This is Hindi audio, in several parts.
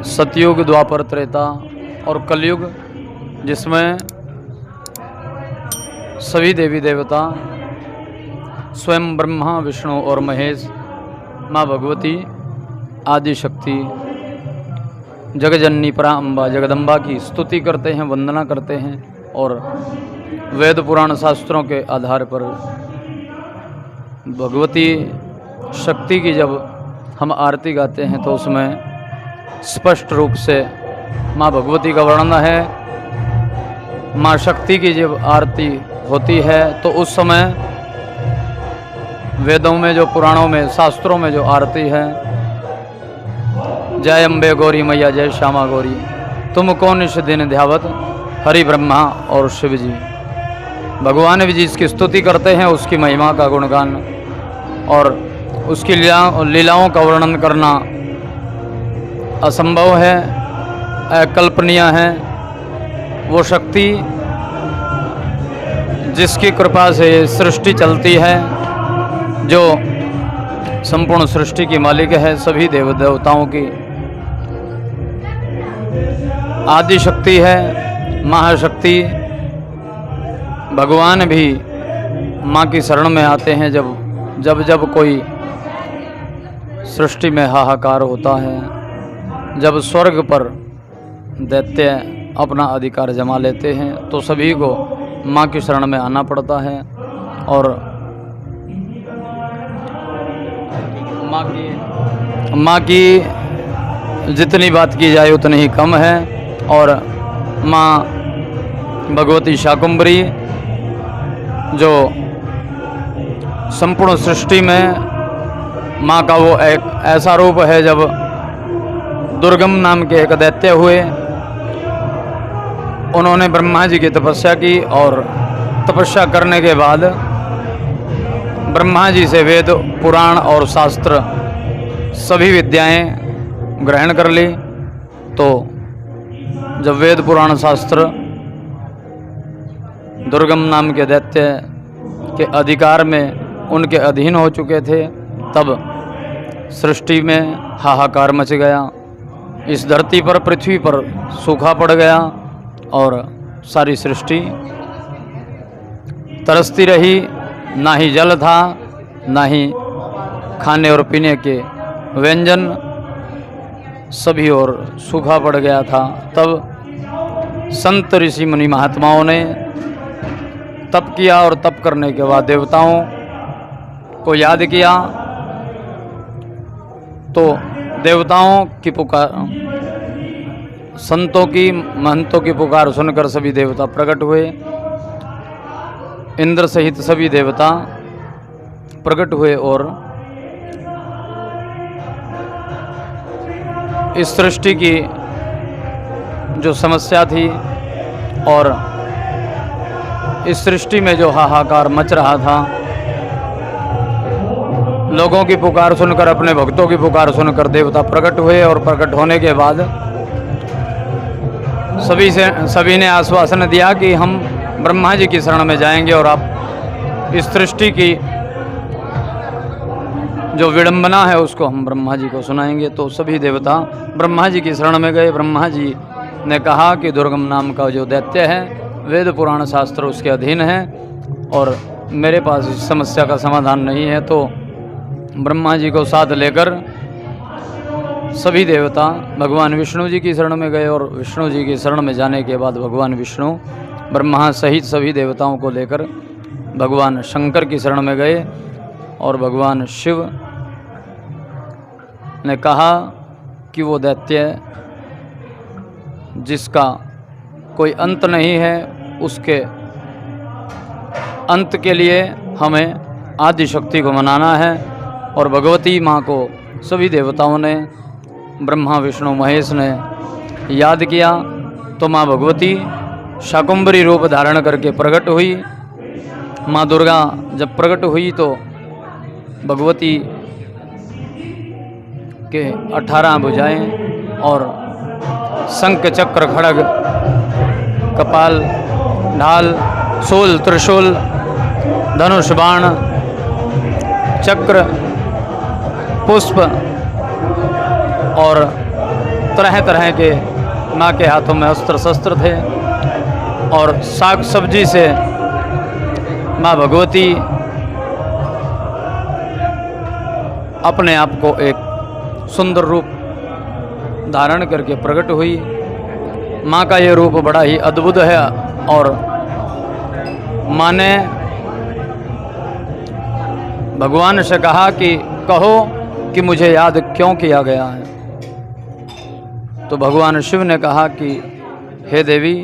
सतयुग, द्वापर, त्रेता और कलयुग, जिसमें सभी देवी देवता स्वयं ब्रह्मा, विष्णु और महेश, माँ भगवती, आदि शक्ति, जगजननी पराअंबा जगदम्बा की स्तुति करते हैं, वंदना करते हैं। और वेद पुराण शास्त्रों के आधार पर भगवती शक्ति की जब हम आरती गाते हैं तो उसमें स्पष्ट रूप से माँ भगवती का वर्णन है। माँ शक्ति की जब आरती होती है तो उस समय वेदों में, जो पुराणों में, शास्त्रों में जो आरती है, जय अम्बे गौरी मैया, जय श्यामा गौरी, तुमको निश दिन ध्यावत हरि ब्रह्मा और शिव जी। भगवान भी जिसकी स्तुति करते हैं, उसकी महिमा का गुणगान और उसकी लीलाओं का वर्णन करना असंभव है, अकल्पनीय है। वो शक्ति जिसकी कृपा से सृष्टि चलती है, जो संपूर्ण सृष्टि की मालिक है, सभी देव देवताओं की आदि शक्ति है, महाशक्ति। भगवान भी माँ की शरण में आते हैं जब कोई सृष्टि में हाहाकार होता है, जब स्वर्ग पर दैत्य अपना अधिकार जमा लेते हैं, तो सभी को माँ की शरण में आना पड़ता है। और माँ की जितनी बात की जाए उतनी ही कम है। और माँ भगवती शाकुंभरी जो संपूर्ण सृष्टि में माँ का वो एक ऐसा रूप है, जब दुर्गम नाम के एक दैत्य हुए, उन्होंने ब्रह्मा जी की तपस्या की और तपस्या करने के बाद ब्रह्मा जी से वेद, पुराण और शास्त्र सभी विद्याएं ग्रहण कर ली। तो जब वेद, पुराण, शास्त्र दुर्गम नाम के दैत्य के अधिकार में, उनके अधीन हो चुके थे, तब सृष्टि में हाहाकार मच गया। इस धरती पर, पृथ्वी पर सूखा पड़ गया और सारी सृष्टि तरसती रही। ना ही जल था, ना ही खाने और पीने के व्यंजन, सभी और सूखा पड़ गया था। तब संत, ऋषि, मुनि, महात्माओं ने तप किया और तप करने के बाद देवताओं को याद किया। तो देवताओं की पुकार, संतों की, महंतों की पुकार सुनकर सभी देवता प्रकट हुए। इंद्र सहित सभी देवता प्रकट हुए और इस सृष्टि की जो समस्या थी और इस सृष्टि में जो हाहाकार मच रहा था, लोगों की पुकार सुनकर, अपने भक्तों की पुकार सुनकर देवता प्रकट हुए। और प्रकट होने के बाद सभी ने आश्वासन दिया कि हम ब्रह्मा जी की शरण में जाएंगे और आप इस सृष्टि की जो विडंबना है उसको हम ब्रह्मा जी को सुनाएंगे। तो सभी देवता ब्रह्मा जी की शरण में गए। ब्रह्मा जी ने कहा कि दुर्गम नाम का जो दैत्य है, वेद, पुराण, शास्त्र उसके अधीन है और मेरे पास इस समस्या का समाधान नहीं है। तो ब्रह्मा जी को साथ लेकर सभी देवता भगवान विष्णु जी की शरण में गए। और विष्णु जी की शरण में जाने के बाद भगवान विष्णु ब्रह्मा सहित सभी देवताओं को लेकर भगवान शंकर की शरण में गए। और भगवान शिव ने कहा कि वो दैत्य जिसका कोई अंत नहीं है, उसके अंत के लिए हमें आदि शक्ति को मनाना है। और भगवती माँ को सभी देवताओं ने, ब्रह्मा, विष्णु, महेश ने याद किया। तो माँ भगवती शाकुंभरी रूप धारण करके प्रकट हुई। माँ दुर्गा जब प्रकट हुई तो भगवती के 18 भुजाएं और शंख, चक्र, खड्ग, कपाल, ढाल, शूल, त्रिशूल, धनुष, बाण, चक्र, पुष्प और तरह तरह के माँ के हाथों में अस्त्र शस्त्र थे और साग सब्जी से माँ भगवती अपने आप को एक सुंदर रूप धारण करके प्रकट हुई। माँ का ये रूप बड़ा ही अद्भुत है और माँ ने भगवान से कहा कि कहो कि मुझे याद क्यों किया गया है। तो भगवान शिव ने कहा कि हे देवी,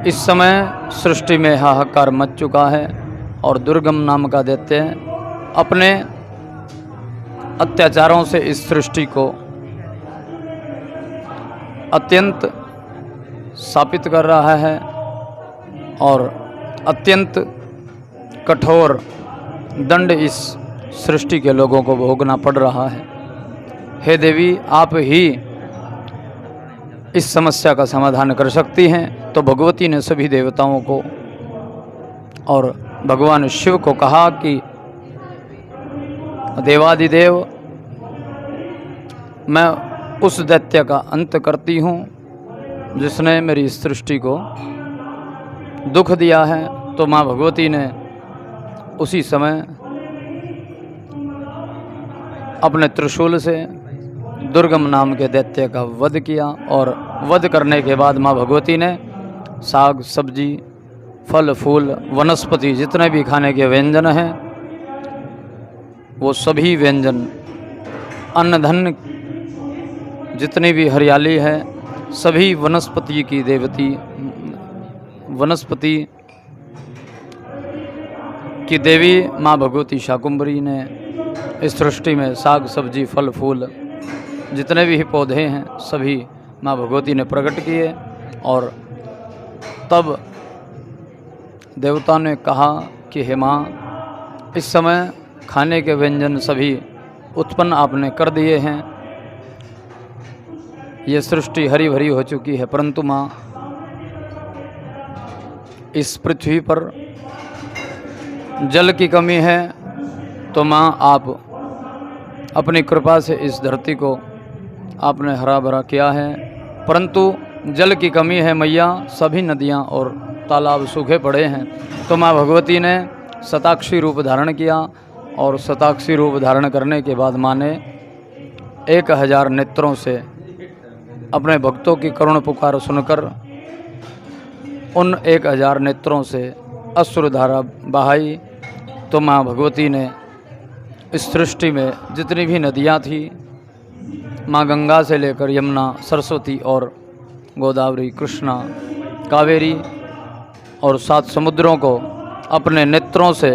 इस समय सृष्टि में हाहाकार मच चुका है और दुर्गम नाम का दैत्य अपने अत्याचारों से इस सृष्टि को अत्यंत शापित कर रहा है और अत्यंत कठोर दंड इस सृष्टि के लोगों को भोगना पड़ रहा है। हे देवी, आप ही इस समस्या का समाधान कर सकती हैं। तो भगवती ने सभी देवताओं को और भगवान शिव को कहा कि देवादिदेव, मैं उस दैत्य का अंत करती हूँ जिसने मेरी सृष्टि को दुख दिया है। तो माँ भगवती ने उसी समय अपने त्रिशूल से दुर्गम नाम के दैत्य का वध किया और वध करने के बाद माँ भगवती ने साग सब्जी, फल फूल, वनस्पति जितने भी खाने के व्यंजन हैं वो सभी व्यंजन, अन्न धन जितनी भी हरियाली है, सभी वनस्पति की देवती, वनस्पति की देवी माँ भगवती शाकुंभरी ने इस सृष्टि में साग सब्जी, फल फूल जितने भी पौधे हैं सभी माँ भगवती ने प्रकट किए। और तब देवता ने कहा कि हे माँ, इस समय खाने के व्यंजन सभी उत्पन्न आपने कर दिए हैं, ये सृष्टि हरी भरी हो चुकी है, परंतु माँ इस पृथ्वी पर जल की कमी है। तो माँ आप अपनी कृपा से इस धरती को आपने हरा भरा किया है, परंतु जल की कमी है मैया, सभी नदियाँ और तालाब सूखे पड़े हैं। तो माँ भगवती ने शताक्षी रूप धारण किया और शताक्षी रूप धारण करने के बाद माँ ने 1000 नेत्रों से अपने भक्तों की करुण पुकार सुनकर उन 1000 नेत्रों से अश्रुधारा बहाई। तो माँ भगवती ने इस सृष्टि में जितनी भी नदियाँ थी, माँ गंगा से लेकर यमुना, सरस्वती और गोदावरी, कृष्णा, कावेरी और 7 समुद्रों को अपने नेत्रों से,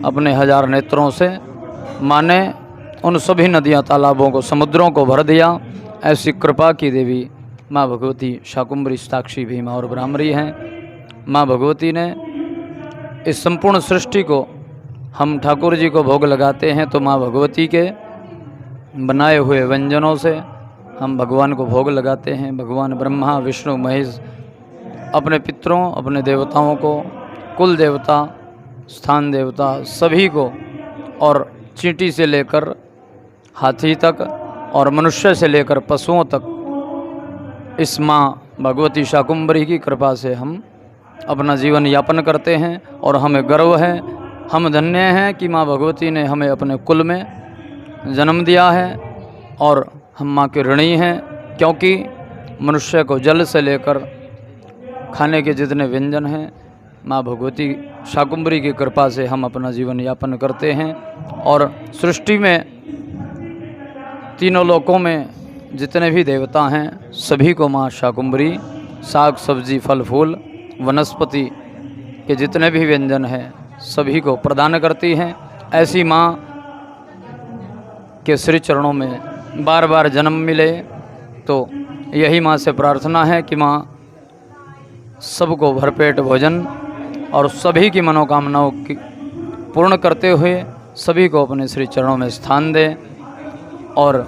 अपने 1000 नेत्रों से माँ ने उन सभी नदियाँ, तालाबों को, समुद्रों को भर दिया। ऐसी कृपा की देवी माँ भगवती शाकुंभरी, साक्षी, भीमा और ब्राह्मरी हैं। माँ भगवती ने इस संपूर्ण सृष्टि को, हम ठाकुर जी को भोग लगाते हैं तो माँ भगवती के बनाए हुए व्यंजनों से हम भगवान को भोग लगाते हैं। भगवान ब्रह्मा, विष्णु, महेश अपने पितरों, अपने देवताओं को, कुल देवता, स्थान देवता सभी को, और चींटी से लेकर हाथी तक और मनुष्य से लेकर पशुओं तक इस माँ भगवती शाकुंभरी की कृपा से हम अपना जीवन यापन करते हैं। और हमें गर्व है, हम धन्य हैं कि माँ भगवती ने हमें अपने कुल में जन्म दिया है और हम माँ के ऋणी हैं, क्योंकि मनुष्य को जल से लेकर खाने के जितने व्यंजन हैं माँ भगवती शाकुंभरी की कृपा से हम अपना जीवन यापन करते हैं। और सृष्टि में तीनों लोकों में जितने भी देवता हैं सभी को माँ शाकुंभरी साग सब्जी, फल फूल, वनस्पति के जितने भी व्यंजन हैं सभी को प्रदान करती हैं। ऐसी माँ के श्री चरणों में बार बार जन्म मिले। तो यही माँ से प्रार्थना है कि माँ सबको भरपेट भोजन और सभी की मनोकामनाओं की पूर्ण करते हुए सभी को अपने श्री चरणों में स्थान दे। और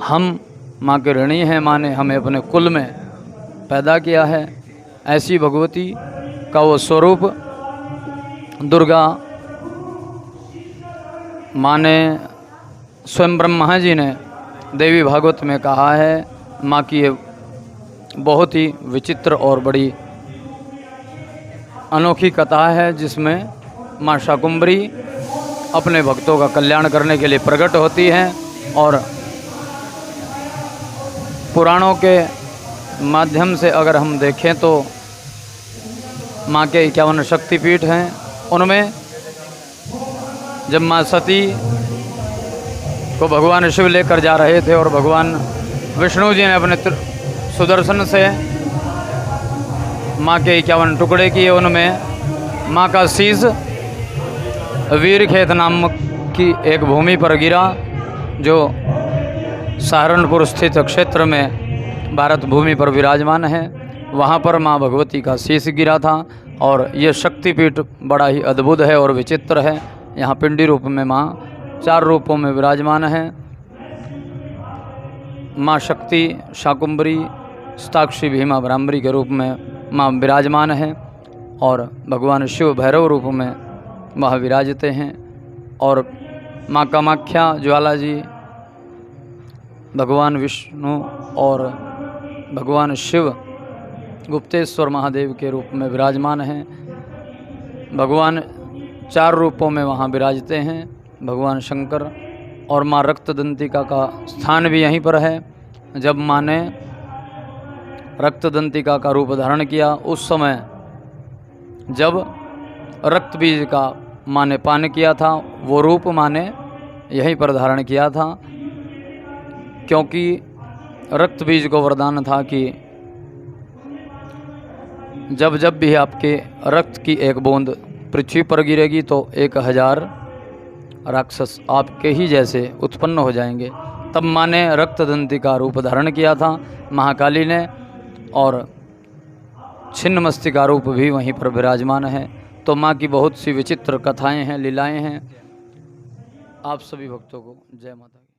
हम माँ के ऋणी हैं, माँ ने हमें अपने कुल में पैदा किया है। ऐसी भगवती का वो स्वरूप दुर्गा माँ ने, स्वयं ब्रह्मा जी ने देवी भागवत में कहा है माँ की ये बहुत ही विचित्र और बड़ी अनोखी कथा है, जिसमें माँ शाकुंभरी अपने भक्तों का कल्याण करने के लिए प्रकट होती हैं और पुराणों के माध्यम से अगर हम देखें तो माँ के 51 शक्तिपीठ हैं। उनमें जब माँ सती को भगवान शिव लेकर जा रहे थे और भगवान विष्णु जी ने अपने सुदर्शन से माँ के 51 टुकड़े किए, उनमें माँ का शीश वीरखेत नाम की एक भूमि पर गिरा, जो सहारनपुर स्थित क्षेत्र में भारत भूमि पर विराजमान है। वहाँ पर माँ भगवती का शीश गिरा था और ये शक्तिपीठ बड़ा ही अद्भुत है और विचित्र है। यहाँ पिंडी रूप में माँ 4 रूपों में विराजमान है। माँ शक्ति शाकुंभरी शताक्षी भीमा भ्रामरी के रूप में माँ विराजमान है और भगवान शिव भैरव रूप में वह विराजते हैं। और माँ कामाख्या ज्वाला जी भगवान विष्णु और भगवान शिव गुप्तेश्वर महादेव के रूप में विराजमान हैं। भगवान 4 रूपों में वहाँ विराजते हैं, भगवान शंकर। और माँ रक्तदंतिका का स्थान भी यहीं पर है। जब माँ ने रक्तदंतिका का रूप धारण किया, उस समय जब रक्त बीज का माँ ने पान किया था, वो रूप माँ ने यहीं पर धारण किया था, क्योंकि रक्त बीज को वरदान था कि जब जब भी आपके रक्त की एक बूंद पृथ्वी पर गिरेगी तो 1000 राक्षस आपके ही जैसे उत्पन्न हो जाएंगे। तब माँ ने रक्तदंती का रूप धारण किया था महाकाली ने, और छिन्नमस्तिका रूप भी वहीं पर विराजमान है। तो माँ की बहुत सी विचित्र कथाएं हैं, लीलाएं हैं। आप सभी भक्तों को जय माता दी।